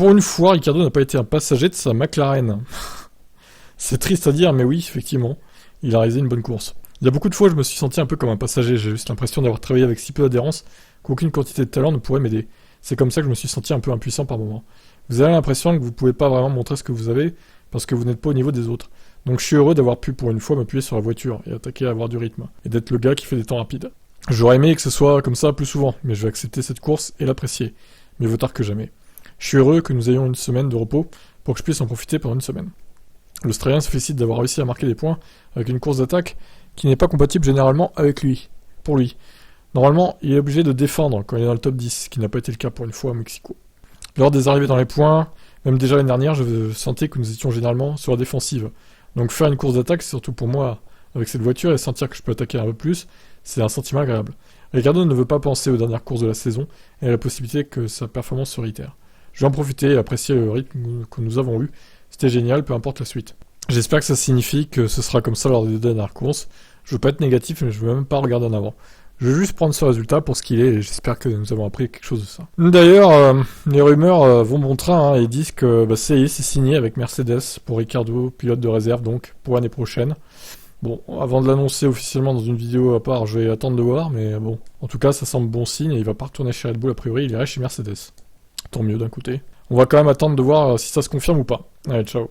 Pour une fois, Ricciardo n'a pas été un passager de sa McLaren. C'est triste à dire, mais oui, effectivement, il a réalisé une bonne course. Il y a beaucoup de fois, je me suis senti un peu comme un passager, j'ai juste l'impression d'avoir travaillé avec si peu d'adhérence qu'aucune quantité de talent ne pourrait m'aider. C'est comme ça que je me suis senti un peu impuissant par moments. Vous avez l'impression que vous pouvez pas vraiment montrer ce que vous avez, parce que vous n'êtes pas au niveau des autres. Donc je suis heureux d'avoir pu pour une fois m'appuyer sur la voiture, et attaquer à avoir du rythme, et d'être le gars qui fait des temps rapides. J'aurais aimé que ce soit comme ça plus souvent, mais je vais accepter cette course et l'apprécier. Mieux vaut tard que jamais. Je suis heureux que nous ayons une semaine de repos, pour que je puisse en profiter pendant une semaine. L'Australien se félicite d'avoir réussi à marquer des points avec une course d'attaque qui n'est pas compatible généralement avec lui. Pour lui. Normalement, il est obligé de défendre quand il est dans le top 10, ce qui n'a pas été le cas pour une fois à Mexico. Lors des arrivées dans les points, même déjà l'année dernière, je sentais que nous étions généralement sur la défensive. Donc faire une course d'attaque, c'est surtout pour moi, avec cette voiture, et sentir que je peux attaquer un peu plus, c'est un sentiment agréable. Ricciardo ne veut pas penser aux dernières courses de la saison, et à la possibilité que sa performance se réitère. Je vais en profiter et apprécier le rythme que nous avons eu. C'était génial, peu importe la suite. J'espère que ça signifie que ce sera comme ça lors des deux dernières courses. Je veux pas être négatif, mais je veux même pas regarder en avant. Je veux juste prendre ce résultat pour ce qu'il est, et j'espère que nous avons appris quelque chose de ça. D'ailleurs, les rumeurs vont bon train, et disent que ça y est, c'est signé avec Mercedes pour Ricciardo, pilote de réserve donc, pour l'année prochaine. Bon, avant de l'annoncer officiellement dans une vidéo à part, je vais attendre de voir, mais bon. En tout cas, ça semble bon signe, et il va pas retourner chez Red Bull, a priori, il irait chez Mercedes. Tant mieux d'un côté. On va quand même attendre de voir si ça se confirme ou pas. Allez, ciao.